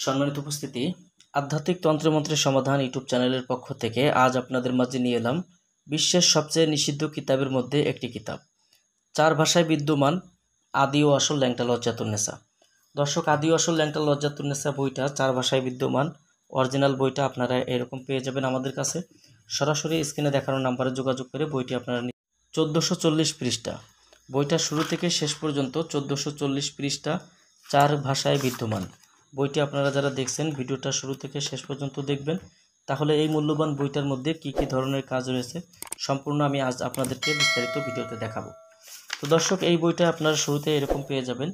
সম্মানিত উপস্থিতি, আধ্যাত্মিক তন্ত্রমন্ত্রের সমাধান ইউটিউব চ্যানেলের পক্ষ থেকে আজ আপনাদের মাঝে নিয়ে এলাম বিশ্বের সবচেয়ে নিষিদ্ধ কিতাবের মধ্যে একটি কিতাব, 4 ভাষায় বিদ্যমান আদি ও আসল ল্যাংটা লজ্জাতুন্নেসা। দর্শক, আদি ও আসল ল্যাংটা লজ্জাতুন্নেসা বইটা 4 ভাষায় বিদ্যমান। অরিজিনাল বইটা আপনারা এরকম পেয়ে যাবেন আমাদের কাছে। সরাসরি স্ক্রিনে দেখানো নাম্বারে যোগাযোগ করে বইটি আপনারা 1440 পৃষ্ঠা। বইটা শুরু থেকে শেষ পর্যন্ত 1440 পৃষ্ঠা 4 ভাষায় বিদ্যমান। বইটি আপনারা যারা দেখছেন ভিডিওটা শুরু থেকে শেষ পর্যন্ত দেখবেন, তাহলে এই মূল্যবান বইটার মধ্যে কি কি ধরনের কাজ রয়েছে সম্পূর্ণ আমি আজ আপনাদেরকে বিস্তারিত ভিডিওতে দেখাবো। তো দর্শক, এই বইটা আপনারা শুরুতে এরকম পেয়ে যাবেন।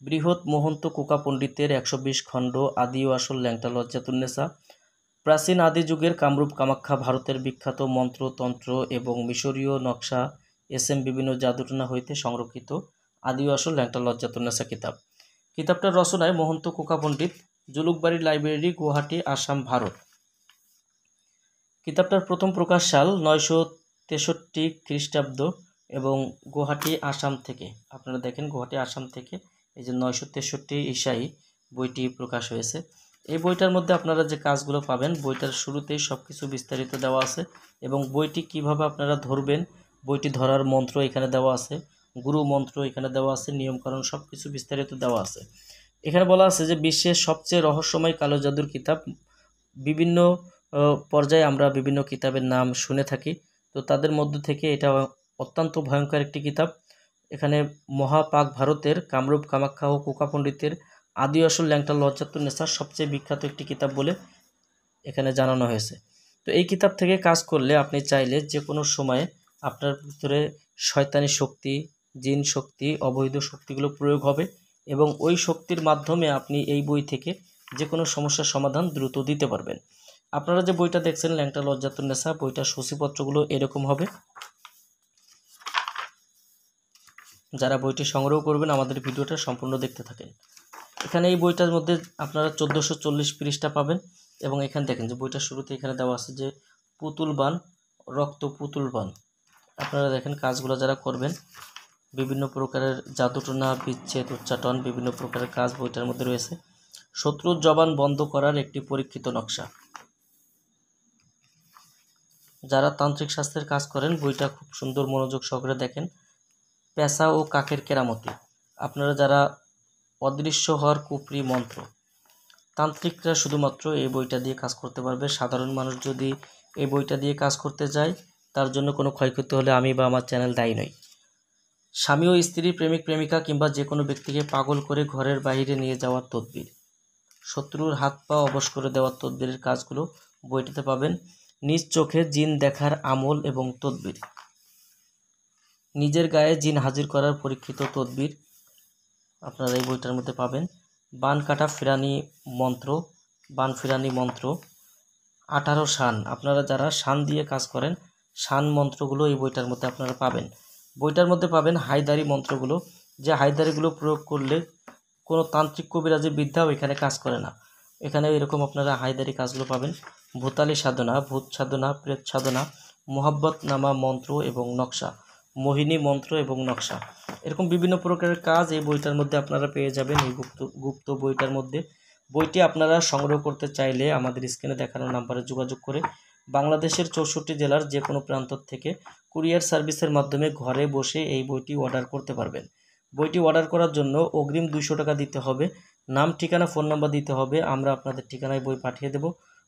বৃহৎ মহন্ত কোকা পণ্ডিতের 120 খণ্ড আদি ও আসল ল্যাংটা লজ্জাতুন্নেসা। প্রাচীন আদি যুগের কামরূপ কামাখ্যা ভারতের বিখ্যাত মন্ত্র তন্ত্র এবং মিশরীয় নকশা বিভিন্ন জাদুটনা হইতে সংরক্ষিত আদি ও আসল ল্যাংটা লজ্জাতুন্নেসা কিতাব। কিতাবটার রচনায় মহন্ত কোকা পণ্ডিত, জুলুকবাড়ি লাইব্রেরি, গুয়াহাটি, আসাম, ভারত। কিতাবটার প্রথম প্রকাশ সাল 963 খ্রিস্টাব্দ এবং গুয়াহাটি, আসাম থেকে। আপনারা দেখেন গুয়াহাটি, আসাম থেকে এই যে 963 ঈসাই বইটি প্রকাশ হয়েছে। এই বইটার মধ্যে আপনারা যে কাজগুলো পাবেন, বইটার শুরুতেই সব কিছু বিস্তারিত দেওয়া আছে এবং বইটি কিভাবে আপনারা ধরবেন, বইটি ধরার মন্ত্র এখানে দেওয়া আছে, গুরু মন্ত্র এখানে দেওয়া আছে, নিয়মকানুন সব কিছু বিস্তারিত দেওয়া আছে। এখানে বলা আছে যে বিশ্বের সবচেয়ে রহস্যময় কালো জাদুর কিতাব। বিভিন্ন পর্যায়ে আমরা বিভিন্ন কিতাবের নাম শুনে থাকি, তো তাদের মধ্য থেকে এটা অত্যন্ত ভয়ঙ্কর একটি কিতাব। এখানে মহাপাক ভারতের কামরূপ কামাখ্যা ও কোকা পণ্ডিতের আদি আসল ল্যাংটা লজ্জাতুন্নেসা সবচেয়ে বিখ্যাত একটি কিতাব বলে এখানে জানানো হয়েছে। তো এই কিতাব থেকে কাজ করলে আপনি চাইলে যে কোনো সময়ে আপনার ভিতরে শয়তানি শক্তি, জিন শক্তি, অবৈধ শক্তিগুলো প্রয়োগ হবে এবং ওই শক্তির মাধ্যমে আপনি এই বই থেকে যে কোনো সমস্যার সমাধান দ্রুত দিতে পারবেন। আপনারা যে বইটা দেখছেন ল্যাংটা লজ্জাতুন্নেসা, বইটার সূচিপত্রগুলো এরকম হবে। যারা বইটি সংগ্রহ করবেন আমাদের ভিডিওটা সম্পূর্ণ দেখতে থাকেন। এখানে এই বইটার মধ্যে আপনারা 1440 পৃষ্ঠা পাবেন এবং এখানে দেখেন যে বইটার শুরুতে এখানে দেওয়া আছে যে পুতুল বান, রক্ত পুতুল বান। আপনারা দেখেন কাজগুলো যারা করবেন, বিভিন্ন প্রকারের জাদুটনা, বিচ্ছেদ, উচ্চাটন, বিভিন্ন প্রকারের কাজ বইটার মধ্যে রয়েছে। শত্রুর জবান বন্ধ করার একটি পরীক্ষিত নকশা। যারা তান্ত্রিক শাস্ত্রের কাজ করেন বইটা খুব সুন্দর মনোযোগ সহকারে দেখেন। পেশা ও কাকের কেরামতি। আপনারা যারা অদৃশ্য হওয়ার কুপরি মন্ত্র, তান্ত্রিকরা শুধুমাত্র এই বইটা দিয়ে কাজ করতে পারবে। সাধারণ মানুষ যদি এই বইটা দিয়ে কাজ করতে যায়, তার জন্য কোনো ক্ষয়ক্ষতি হলে আমি বা আমার চ্যানেল দায়ী নই। স্বামী ও স্ত্রী, প্রেমিক প্রেমিকা কিংবা যে কোনো ব্যক্তিকে পাগল করে ঘরের বাইরে নিয়ে যাওয়ার তদবির, শত্রুর হাত পা অবশ করে দেওয়ার তদবিরের কাজগুলো বইটিতে পাবেন। নিজ চোখে জিন দেখার আমল এবং তদবির, নিজের গায়ে জিন হাজির করার পরীক্ষিত তদবির আপনারা এই বইটার মধ্যে পাবেন। বান কাটা ফিরানি মন্ত্র, বান ফিরানি মন্ত্র, 18 শান। আপনারা যারা শান দিয়ে কাজ করেন, শান মন্ত্রগুলো এই বইটার মধ্যে আপনারা পাবেন। বইটার মধ্যে পাবেন হায়দারি মন্ত্রগুলো, যে হায়দারিগুলো প্রয়োগ করলে কোনো তান্ত্রিক কবিরাজের বিদ্যাও এখানে কাজ করে না। এখানে এরকম আপনারা হায়দারি কাজগুলো পাবেন। ভূতালি সাধনা, ভূত সাধনা, প্রেত সাধনা, মোহাব্বত নামা মন্ত্র এবং নকশা, মোহিনী মন্ত্র এবং নকশা, এরকম বিভিন্ন প্রকারের কাজ এই বইটার মধ্যে আপনারা পেয়ে যাবেন। এই গুপ্ত বইটার মধ্যে বইটি আপনারা সংগ্রহ করতে চাইলে আমাদের স্ক্রিনে দেখানো নাম্বারে যোগাযোগ করে বাংলাদেশের 64 জেলার যে কোনো প্রান্ত থেকে কুরিয়ার সার্ভিসের মাধ্যমে ঘরে বসে এই বইটি অর্ডার করতে পারবেন। বইটি অর্ডার করার জন্য অগ্রিম 200 টাকা দিতে হবে। নাম, ঠিকানা, ফোন নাম্বার দিতে হবে। আমরা আপনাদের ঠিকানায় বই পাঠিয়ে দেব।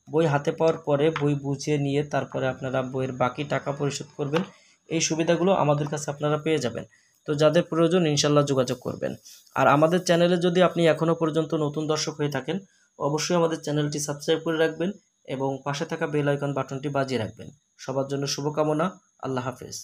বই হাতে পাওয়ার পরে বই বুঝিয়ে নিয়ে তারপরে আপনারা বইয়ের বাকি টাকা পরিশোধ করবেন। এই সুবিধাগুলো আমাদের কাছে আপনারা পেয়ে যাবেন। তো যাদের প্রয়োজন ইনশাল্লাহ যোগাযোগ করবেন। আর আমাদের চ্যানেলে যদি আপনি এখনও পর্যন্ত নতুন দর্শক হয়ে থাকেন, অবশ্যই আমাদের চ্যানেলটি সাবস্ক্রাইব করে রাখবেন এবং পাশে থাকা বেল আইকন বাটনটি বাজিয়ে রাখবেন। সবার জন্য শুভকামনা। আল্লাহ হাফেজ।